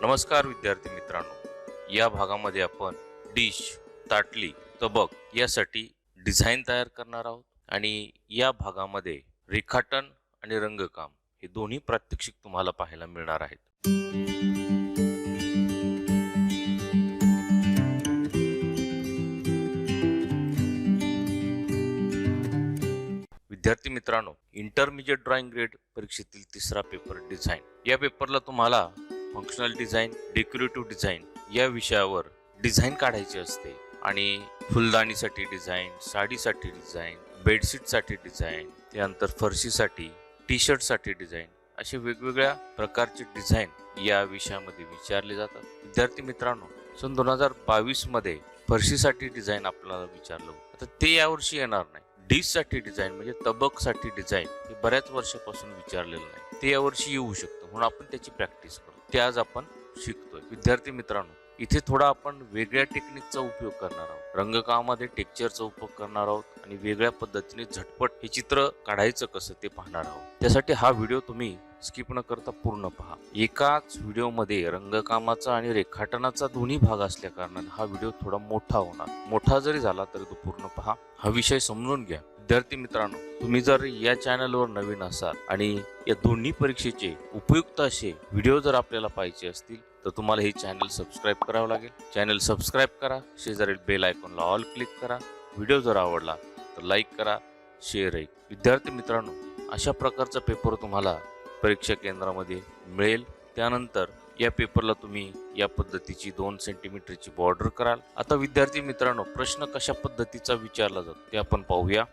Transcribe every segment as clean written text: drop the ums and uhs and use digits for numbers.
नमस्कार विद्यार्थी मित्रांनो, या भागामध्ये आपण डिश, ताटली, तबक यासाठी डिझाईन तयार करणार आहोत आणि या भागामध्ये रेखाटन आणि रंगकाम हे दोन्ही प्रात्यक्षिक तुम्हाला पाहायला मिळणार आहेत. विद्यार्थी मित्रांनो, इंटरमिजिएट ड्रॉइंग ग्रेड परीक्षेतील तिसरा पेपर डिझाईन. या पेपरला तुम्हाला फंक्शनल डिझाईन, डेकोरेटिव्ह डिझाईन या विषयावर डिझाईन काढायची असते आणि फुलदाणीसाठी डिझाईन, साडीसाठी डिझाईन, बेडशीटसाठी डिझाईन, त्यानंतर फरशीसाठी, टी शर्टसाठी डिझाईन असे वेगवेगळ्या प्रकारचे डिझाईन या विषयामध्ये विचारले जातात. विद्यार्थी मित्रांनो, सन 2022 मध्ये फरशीसाठी डिझाईन आपल्याला विचारलं होतं. तर ते यावर्षी येणार नाही. डिश साठी डिझाईन म्हणजे तबकसाठी डिझाईन हे बऱ्याच वर्षापासून विचारलेलं नाही, ते यावर्षी येऊ शकतं, म्हणून आपण त्याची प्रॅक्टिस करू. ते आज आपण शिकतोय. विद्यार्थी मित्रांनो, इथे थोडा आपण वेगळ्या टेक्निकचा उपयोग करणार आहोत. रंगकामामध्ये टेक्स्चरचा उपयोग करणार आहोत आणि वेगळ्या पद्धतीने झटपट हे चित्र काढायचं कसं ते पाहणार आहोत. त्यासाठी हा व्हिडिओ तुम्ही स्किप न करता पूर्ण पहा. एकाच व्हिडिओमध्ये रंगकामाचा आणि रेखाटनाचा दोन्ही भाग असल्या कारणाने हा व्हिडिओ थोडा मोठा होणार. मोठा जरी झाला तरी तो पूर्ण पहा, हा विषय समजून घ्या. विद्यार्थी मित्रांनो, तुम्ही जर या चॅनलवर नवीन असाल आणि या दोन्ही परीक्षेचे उपयुक्त असे व्हिडिओ जर आपल्याला पाहिजे असतील तर तुम्हाला हे चॅनल सबस्क्राईब करावं लागेल. चॅनल सबस्क्राईब करा, शेजारील बेल आयकॉनला ऑल क्लिक करा. व्हिडिओ जर आवडला तर लाईक करा, शेअर आहे. विद्यार्थी मित्रांनो, अशा प्रकारचा पेपर तुम्हाला परीक्षा केंद्रामध्ये मिळेल. त्यानंतर या पेपरला तुम्ही या पद्धतीची 2 सेंटीमीटरची बॉर्डर कराल. आता विद्यार्थी मित्रांनो, प्रश्न कशा पद्धतीचा विचारला जातो ते आपण पाहूया.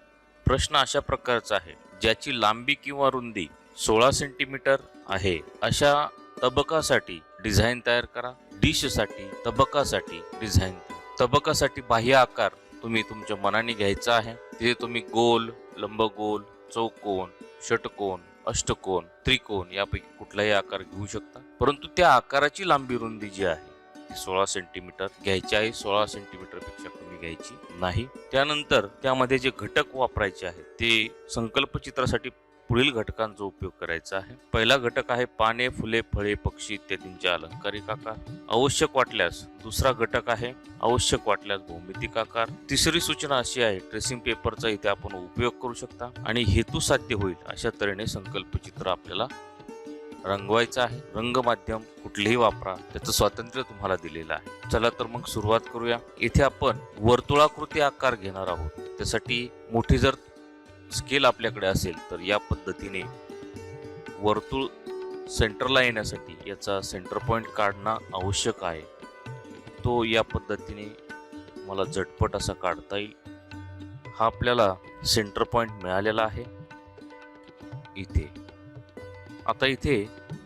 प्रश्न अशा प्रकारचा आहे, ज्याची लांबी किंवा रुंदी 16 सेंटीमीटर आहे अशा तबकासाठी डिझाईन तयार करा. डिशसाठी, तबकासाठी डिझाईन. तबकासाठी बाह्य आकार तुम्ही तुमच्या मनाने घ्यायचा आहे. तिथे तुम्ही गोल, लंबगोल, चौकोन, षटकोन, अष्टकोन, त्रिकोण यापैकी कुठलाही आकार घेऊ शकता, परंतु त्या आकाराची लांबी रुंदी जी आहे ती 16 सेंटीमीटर घ्यायची आहे. 16 सेंटीमीटर पेक्षा कमी घ्यायची नाही. त्यानंतर त्यामध्ये जे घटक वापरायचे आहेत ते संकल्प चित्रासाठी पुढील घटकांचा उपयोग करायचा आहे. पहिला घटक आहे पाने, फुले, फळे, पक्षी इत्यादींचे अलंकारिक आकार. आवश्यक वाटल्यास दुसरा घटक आहे आवश्यक वाटल्यास भौमितिक आकार. तिसरी सूचना अशी आहे, ट्रेसिंग पेपरचा इथे आपण उपयोग करू शकता आणि हेतू साध्य होईल अशा तऱ्हेने संकल्प चित्र आपल्याला रंगवायचं आहे. रंग माध्यम कुठलेही वापरा, त्याचं स्वातंत्र्य तुम्हाला दिलेलं आहे. चला तर मग सुरुवात करूया. इथे आपण वर्तुळाकृती आकार घेणार आहोत. त्यासाठी मोठी जर स्केल आपल्याकडे असेल तर या पद्धतीने वर्तुळ सेंटरला येण्यासाठी याचा सेंटर पॉइंट काढणं आवश्यक आहे. तो या पद्धतीने मला झटपट असा काढता येईल. हा आपल्याला सेंटर पॉइंट मिळालेला आहे इथे. आता इथे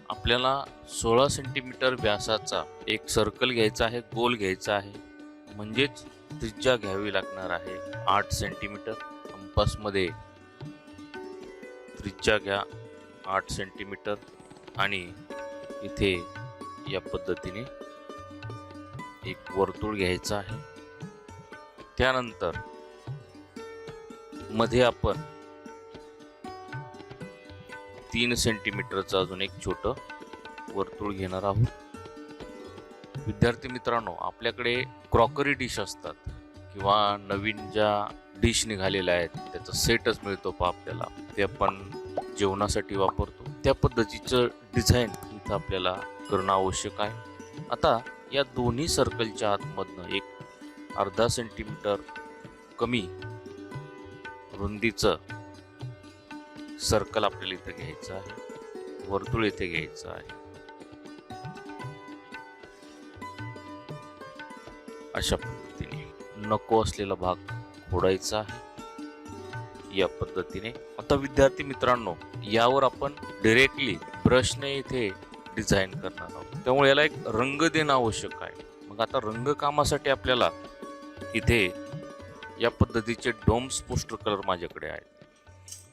आपल्याला 16 सेंटीमीटर व्यासाचा एक सर्कल घ्यायचा आहे, गोल घ्यायचा आहे, म्हणजेच त्रिज्या घ्यावी लागणार आहे 8 सेंटीमीटर. कंपासमध्ये त्रिज्या घ्या 8 सेंटीमीटर आणि इथे या पद्धतीने एक वर्तुळ घ्यायचं आहे. त्यानंतर मध्ये आपण 3 सेंटीमीटरचं अजून एक छोटं वर्तुळ घेणार आहोत. विद्यार्थी मित्रांनो, आपल्याकडे क्रॉकरी डिश असतात किंवा नवीन ज्या डिश निघालेल्या आहेत त्याचा सेटच मिळतो पहा आपल्याला, ते आपण जेवणासाठी वापरतो. त्या पद्धतीचं डिझाईन इथं आपल्याला करणं आवश्यक आहे. आता या दोन्ही सर्कलच्या आतमधनं एक अर्धा सेंटीमीटर कमी रुंदीचं सर्कल आपल्याला इथे घ्यायचं आहे, वर्तुळ इथे घ्यायचं आहे. अशा पद्धतीने नको असलेला भाग खोडायचा आहे या पद्धतीने. आता विद्यार्थी मित्रांनो, यावर आपण डायरेक्टली ब्रशने इथे डिझाईन करणार आहोत, त्यामुळे याला एक रंग देणं आवश्यक आहे. मग आता रंगकामासाठी आपल्याला इथे या पद्धतीचे डोम्स पोस्टर कलर माझ्याकडे आहेत.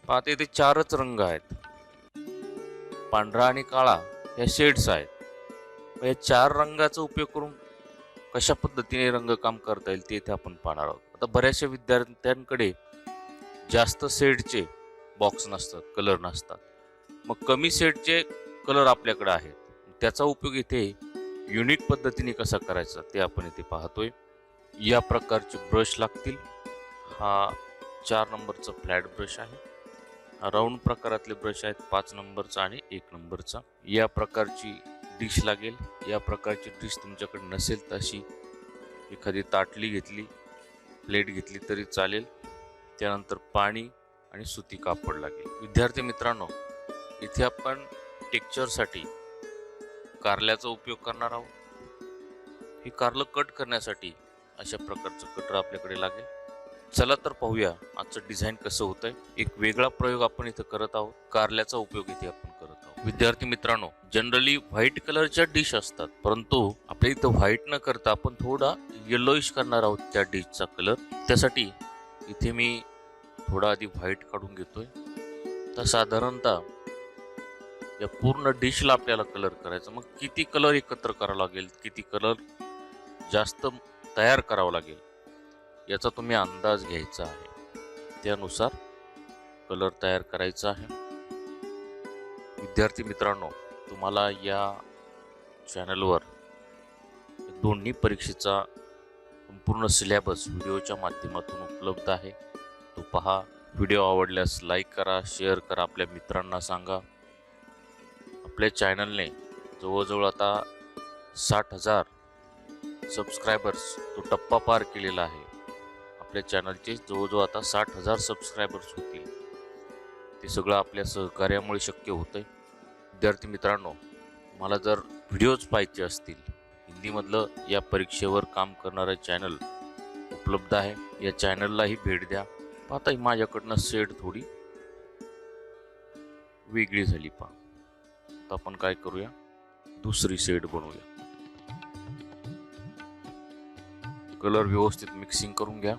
पाहता इथे 4च रंग आहेत, पांढरा आणि काळा या शेड्स आहेत. या 4 रंगाचा उपयोग करून कशा पद्धतीने रंगकाम करता येईल ते इथे आपण पाहणार आहोत. आता बऱ्याचशा विद्यार्थ्यांकडे जास्त शेडचे बॉक्स नसतात, कलर नसतात. मग कमी शेडचे कलर आपल्याकडे आहेत, त्याचा उपयोग इथे युनिक पद्धतीने कसा करायचा ते आपण इथे पाहतोय. या प्रकारचे ब्रश लागतील. हा 4 नंबरचा फ्लॅट ब्रश आहे. हा राऊंड प्रकारातले ब्रश आहेत 5 नंबरचा आणि 1 नंबरचा. या प्रकारची डिश लागेल. या प्रकारची डिश तुमच्याकडे नसेल तर अशी एखादी ताटली घेतली, प्लेट घेतली तरी चालेल. त्यानंतर पाणी आणि सुती कापड लागेल. विद्यार्थी मित्रांनो, इथे आपण टेक्स्चरसाठी कारल्याचा उपयोग करणार आहोत. हे कारलं कट करण्यासाठी अशा प्रकारचं कटर आपल्याकडे लागेल. चला तर पाहूया आजचं डिझाईन कसं होतंय. एक वेगळा प्रयोग आपण इथं करत आहोत. कारल्याचा उपयोग इथे आपण करत आहोत. विद्यार्थी मित्रांनो, जनरली व्हाईट कलरच्या डिश असतात, परंतु आपल्या इथं व्हाईट न करता आपण थोडा येलोइश करणार आहोत त्या डिशचा कलर. त्यासाठी इथे मी थोडा आधी व्हाईट काढून घेतोय. तर साधारणतः या पूर्ण डिशला आपल्याला कलर करायचा. मग किती कलर एकत्र करावा लागेल, किती कलर जास्त तयार करावा लागेल याचा तुम्ही अंदाज घ्यायचा आहे. त्यानुसार कलर तयार करायचा आहे. विद्यार्थी मित्रांनो, तुम्हाला या चॅनलवर दोन्ही परीक्षेचा संपूर्ण सिलेबस व्हिडिओच्या माध्यमातून उपलब्ध आहे. तो पहा. व्हिडिओ आवडल्यास लाईक करा, शेअर करा, आपल्या मित्रांना सांगा. आपल्या चॅनलने जवळजवळ आता 60,000 सबस्क्रायबर्स तो टप्पा पार केलेला आहे. आपल्या चॅनलचे जवळजवळ आता 60,000 सबस्क्रायबर्स होतील. ते सगळं आपल्या सहकार्यामुळे शक्य होतंय. विद्यार्थी मित्रांनो, मला जर व्हिडिओज पाहायचे असतील, हिंदीमधलं या परीक्षेवर काम करणारं चॅनल उपलब्ध आहे. या चॅनललाही भेट द्या. पाहता माझ्याकडनं शेड थोडी वेगळी झाली पहा. आता आपण काय करूया, दुसरी शेड बनवूया. कलर व्यवस्थित मिक्सिंग करून घ्या.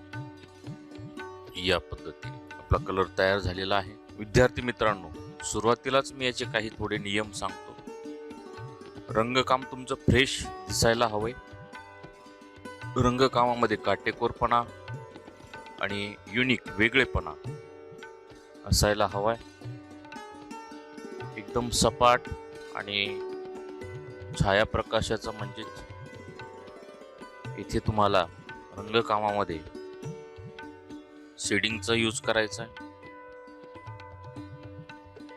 या पद्धतीने आपला कलर तयार झालेला आहे. विद्यार्थी मित्रांनो, सुरुवातीलाच मी याचे काही थोडे नियम सांगतो. रंगकाम तुमचं फ्रेश दिसायला हवंय. रंगकामामध्ये काटेकोरपणा आणि युनिक वेगळेपणा असायला हवाय. एकदम सपाट आणि छायाप्रकाशाचा म्हणजेच इथे तुम्हाला रंगकामामध्ये शेडिंगचा यूज करायचा आहे.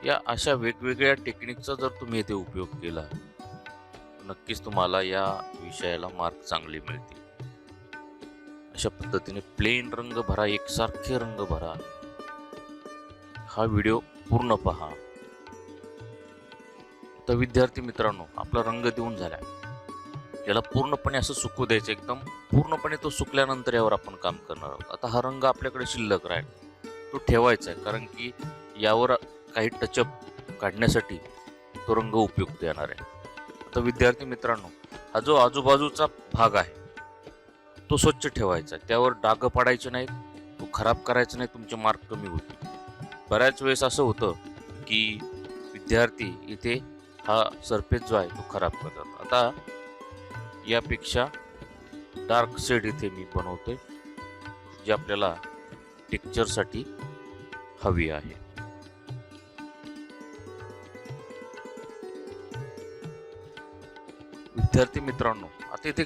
या अशा वेगवेगळ्या टेक्निकचा जर तुम्ही इथे उपयोग केला, नक्कीच तुम्हाला या विषयाला मार्क चांगले मिळतील. अशा पद्धतीने प्लेन रंग भरा, एकसारखे रंग भरा. हा व्हिडिओ पूर्ण पहा. तर विद्यार्थी मित्रांनो, आपला रंग देऊन झाला. याला पूर्णपणे असं सुकू द्यायचं. एकदम पूर्णपणे तो सुकल्यानंतर यावर आपण काम करणार आहोत. आता हा रंग आपल्याकडे शिल्लक राहील, तो ठेवायचा आहे, कारण की यावर काही टचअप काढण्यासाठी तो रंग उपयुक्त येणार आहे. आता विद्यार्थी मित्रांनो, हा जो आजूबाजूचा भाग आहे तो स्वच्छ ठेवायचा. त्यावर डाग पाडायचे नाहीत, तो खराब करायचा नाही, तुमचे मार्क कमी होतील. बऱ्याच वेळेस असं होतं की विद्यार्थी इथे हा सरफेस जो आहे तो खराब करतात. आता यापेक्षा डार्क शेड इथे मी बनवतोय, जी आपल्याला टेक्स्चरसाठी हवी आहे. विद्यार्थी मित्रांनो, आता इथे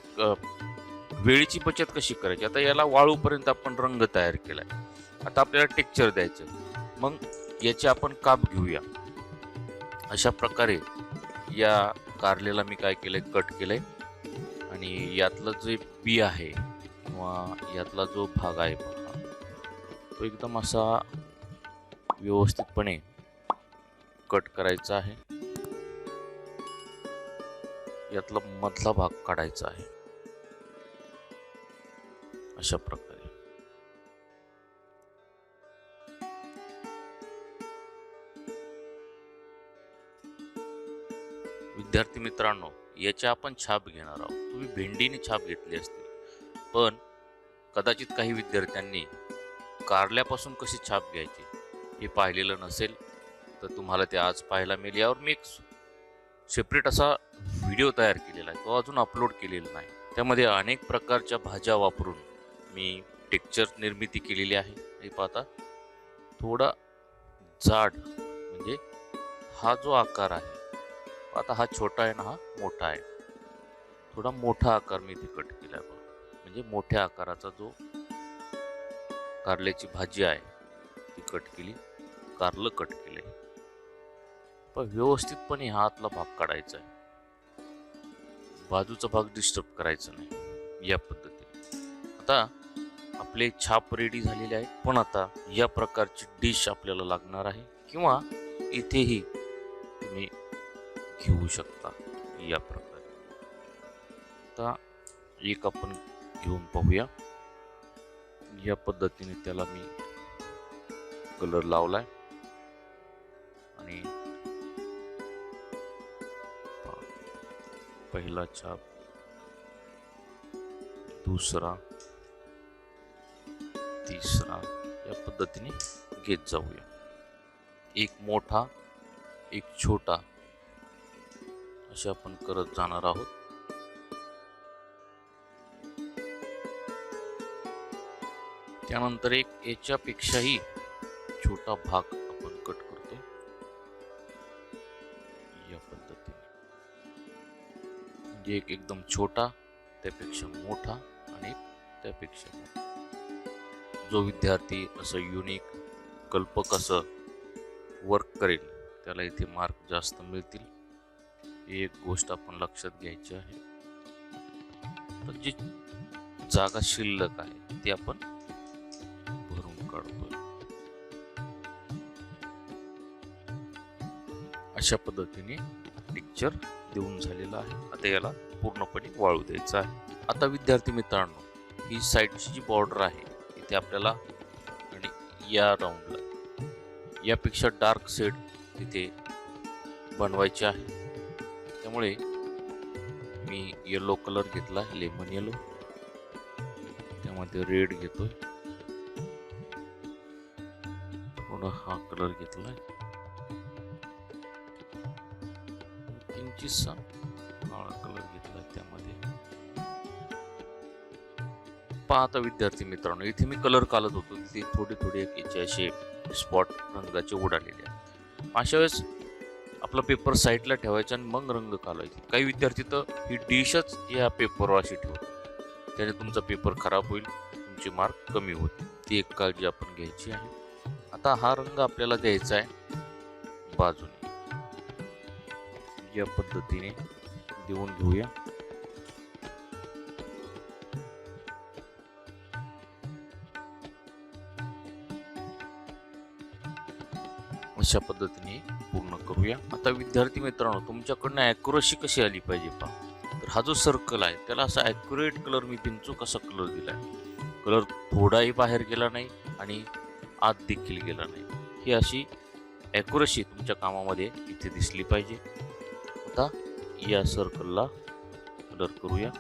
वेळेची बचत कशी करायची. आता याला वाळूपर्यंत आपण रंग तयार केलाय. आता आपल्याला टेक्स्चर द्यायचं. मग याचे आपण काप घेऊया. अशा प्रकारे या कारलेला मी काय केलंय, कट केलंय. आणि यातलं जे बी आहे किंवा यातला जो भाग आहे बघा, तो एकदम असा व्यवस्थितपणे कट करायचा आहे. यातला मधला भाग काढायचा आहे. अशा प्रकारे विद्यार्थी मित्रांनो, याची आपण छाप घेणार आहोत. तुम्ही भेंडीने छाप घेतली असतील, पण कदाचित काही विद्यार्थ्यांनी कारल्यापासून कशी छाप घ्यायची हे पाहिलेलं नसेल, तर तुम्हाला ते आज पाहायला मिळेल. यावर मी एक सेपरेट असा व्हिडिओ तयार केलेला आहे, तो अजून अपलोड केलेला नाही. त्यामध्ये अनेक प्रकारच्या भाज्या वापरून मी टेक्स्चर निर्मिती केलेली आहे. हे पाहता, थोडा जाड, म्हणजे हा जो आकार आहे, आता हा छोटा आहे ना, हा मोठा आहे. थोडा मोठा आकार मी इथे कट केला आहे बघा. म्हणजे मोठ्या आकाराचा जो कारल्याची भाजी आहे ती कट केली, कारलं कट केले. पण व्यवस्थितपणे हा आतला भाग काढायचा आहे, बाजूचा भाग डिस्टर्ब करायचा नाही. या पद्धतीने आता आपले छाप रेडी झालेले आहे. पण आता या प्रकारची डिश आपल्याला लागणार आहे, किंवा इथेही तुम्ही घेऊ शकता या प्रकारे. आता एक आपण घेऊन पाहूया. या पद्धतीने त्याला मी कलर लावलाय आणि पहिला छाप, दुसरा, तिसरा या पद्धतीने घेत जाऊया. एक मोठा, एक छोटा असे आपण करत जाणार आहोत. त्यानंतर एक याच्यापेक्षाही छोटा भाग आपण कट करतो या पद्धतीने. म्हणजे एक एकदम छोटा, त्यापेक्षा मोठा आणि एक त्यापेक्षा मोठा. जो विद्यार्थी असं युनिक, कल्पक असं वर्क करेल त्याला इथे मार्क जास्त मिळतील. ही एक गोष्ट आपण लक्षात घ्यायची आहे. तर जी जागा शिल्लक आहे ती आपण भरून काढतोय. अशा पद्धतीने पिक्चर देऊन झालेला आहे. आता याला पूर्णपणे वाळू द्यायचं आहे. आता विद्यार्थी मित्रांनो, ही साईडची जी बॉर्डर आहे इथे आपल्याला आणि या राऊंडला यापेक्षा डार्क शेड तिथे बनवायचे आहे. त्यामुळे मी येलो कलर घेतला, लेमन येलो. त्यामध्ये रेड घेतोय, थोडा हा कलर घेतलाय, किंचितसा काळा कलर घेतलाय त्यामध्ये. पाहता विद्यार्थी मित्रांनो, इथे मी कलर काढत होतो तिथे थोडे थोडे याचे असे स्पॉट रंगाचे उडालेले आहेत. अशा वेळेस आपला पेपर साईडला ठेवायचा आणि मग रंग काढायचे. काही विद्यार्थी तर ही डिशच या पेपरवर अशी ठेवतात, त्याने तुमचा पेपर खराब होईल, तुमचे मार्क कमी होतील. ती एक काळजी आपण घ्यायची आहे. आता हा रंग आपल्याला द्यायचा आहे बाजूने. या पद्धतीने देऊन घेऊया. अशा पद्धतीने पूर्ण करूया. आता विद्यार्थी मित्रांनो, तुमच्याकडनं ॲक्युरसी कशी आली पाहिजे पहा. तर हा जो सर्कल आहे त्याला असा ॲक्युरेट कलर मी बिनचूक असा कलर दिलाय. कलर थोडाही बाहेर गेला नाही आणि आत देखील गेला नाही. ही अशी ॲक्युरसी तुमच्या कामामध्ये इथे दिसली पाहिजे. आता या सर्कलला कलर करूया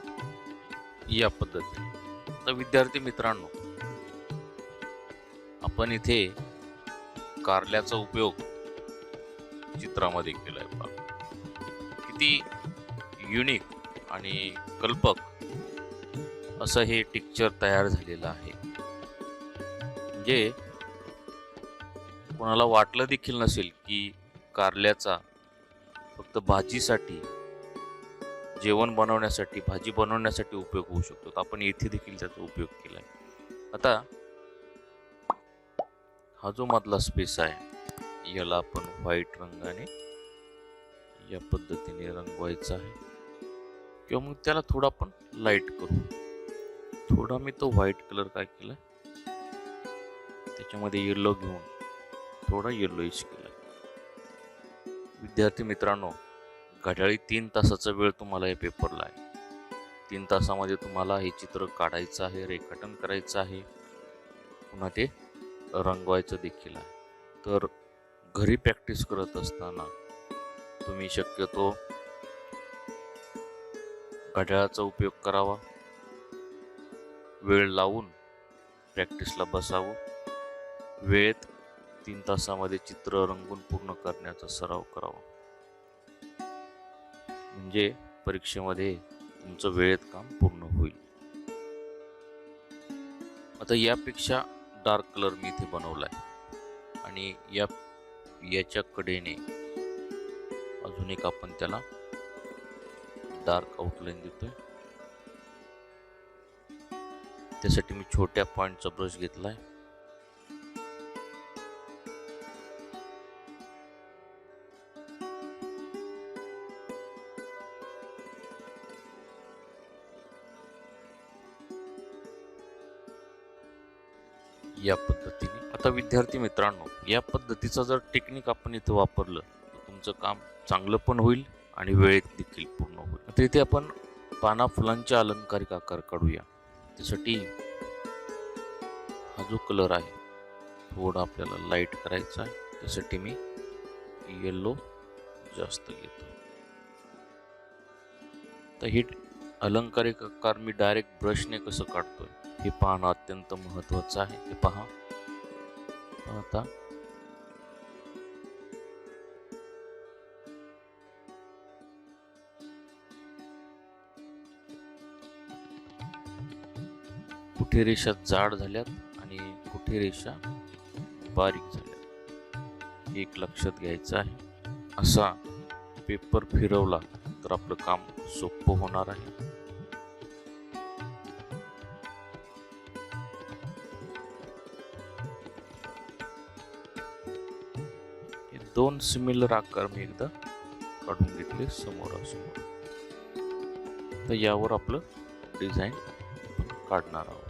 या पद्धतीने. आता विद्यार्थी मित्रांनो, आपण इथे कारल्याचा उपयोग चित्रामध्ये केलाय पहा. किती युनिक आणि कल्पक असं हे पिक्चर तयार झालेलं आहे. म्हणजे कोणाला वाटलं देखील नसेल की कारल्याचा फक्त भाजीसाठी, जेवण बनवण्यासाठी, भाजी बनवण्यासाठी उपयोग होऊ शकतो. आपण येथे देखील त्याचा उपयोग केलाय. आता हा जो मधला स्पेस आहे याला आपण व्हाईट रंगाने या पद्धतीने रंगवायचा आहे, किंवा मग त्याला थोडा आपण लाईट करू. थोडा मी तो व्हाईट कलर काय केला, त्याच्यामध्ये येलो घेऊन थोडा येलोइश केला. विद्यार्थी मित्रांनो, घड्याळी 3 तासाचा वेळ तुम्हाला या पेपरला आहे. 3 तासामध्ये तुम्हाला हे चित्र काढायचं आहे, रेखाटन करायचं आहे, पुन्हा ते रंगवायचं देखील आहे. तर घरी प्रॅक्टिस करत असताना तुम्ही शक्यतो घड्याळाचा उपयोग करावा. वेळ लावून प्रॅक्टिसला बसावं. वेळेत 3 तासामध्ये चित्र रंगून पूर्ण करण्याचा सराव करावा. म्हणजे परीक्षेमध्ये तुमचं वेळेत काम पूर्ण होईल. आता यापेक्षा डार्क कलर मी इथे बनवलाय आणि याच्या कडेने अजून एक आपण त्याला डार्क आउटलाईन देतोय. त्यासाठी मी छोट्या पॉइंटचा ब्रश घेतलाय. या पद्धतीने. आता विद्यार्थी मित्रांनो, या पद्धतीचा जर टेक्निक आपण इथे वापरलं तर तुमचं काम चांगलं पण होईल आणि वेळेत देखील पूर्ण होईल. आता इथे आपण पाना फुलांचे अलंकारिक आकार काढूया. त्यासाठी हा जो कलर आहे थोडा आपल्याला लाईट करायचा आहे. त्यासाठी मी येलो जास्त घेतो. तर हे अलंकारिक आकार मी डायरेक्ट ब्रशने कसं काढतोय हे पाहणं अत्यंत महत्त्वाचं आहे. हे पहा. आता कुठे रेषा जाड झाल्यात आणि कुठे रेषा बारीक झाल्यात एक लक्षात घ्यायचं आहे. असा पेपर फिरवला तर आपलं काम सोपं होणार आहे. दोन सिमिलर आकार मी एकदा काढून घेतले समोरासमोर. तर यावर आपलं डिझाईन काढणार आहोत.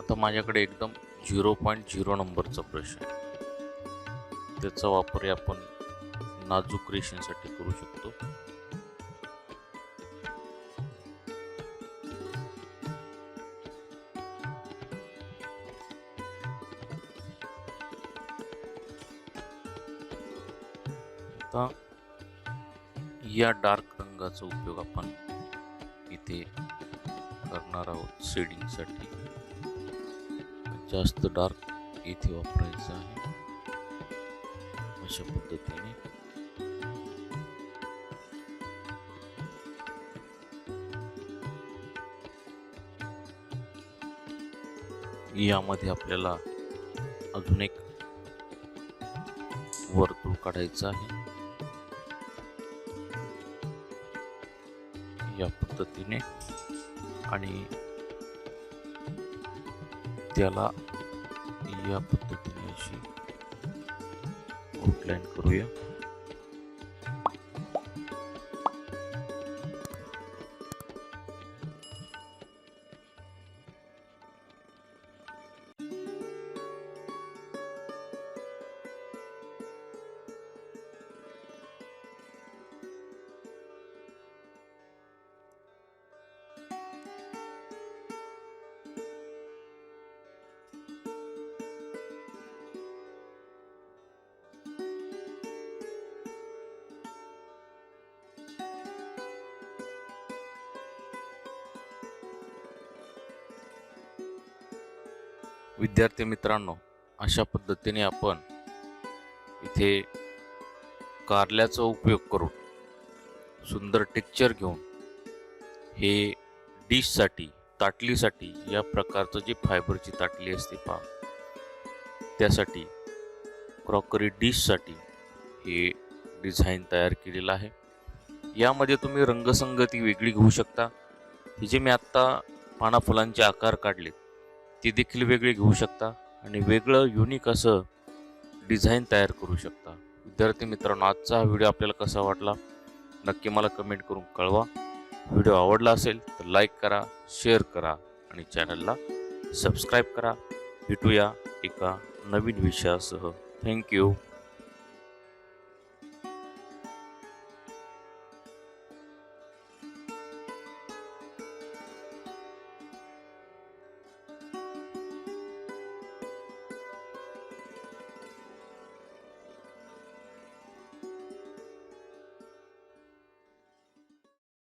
आता माझ्याकडे एकदम 0.0 नंबरचा ब्रश आहे. त्याचा वापर आपण नाजूक रेषेसाठी करू शकतो. आता या डार्क रंगाचा उपयोग आपण इथे करणार आहोत शेडिंगसाठी. जास्त डार्क इथे वापरायचं आहे. अशा पद्धतीने यामध्ये आपल्याला अजून एक वर्तुळ काढायचं आहे. या पद्धतीने आणि त्याला या पद्धतीने अशी आउटलाईन करूया. विद्यार्थी मित्रांनो, अशा पद्धतीने आपण इथे कारल्याचा उपयोग करून सुंदर टेक्स्चर घेऊन हे डिशसाठी ताटलीसाठी या प्रकारचं जे फायबरची ताटली असते पहा, त्यासाठी क्रॉकरी डिशसाठी हे डिझाईन तयार केलेलं आहे. यामध्ये तुम्ही रंगसंगती वेगळी घेऊ शकता. हे जे मी आत्ता पाना फुलांचे आकार काढले ते देखील वेगळे घेऊ शकता आणि वेगळं युनिक असं डिझाईन तयार करू शकता. विद्यार्थी मित्रांनो, आजचा हा व्हिडिओ आपल्याला कसा वाटला नक्की मला कमेंट करून कळवा. व्हिडिओ आवडला असेल तर लाईक करा, शेअर करा आणि चॅनलला सबस्क्राईब करा. भेटूया एका नवीन विषयासह. थँक्यू.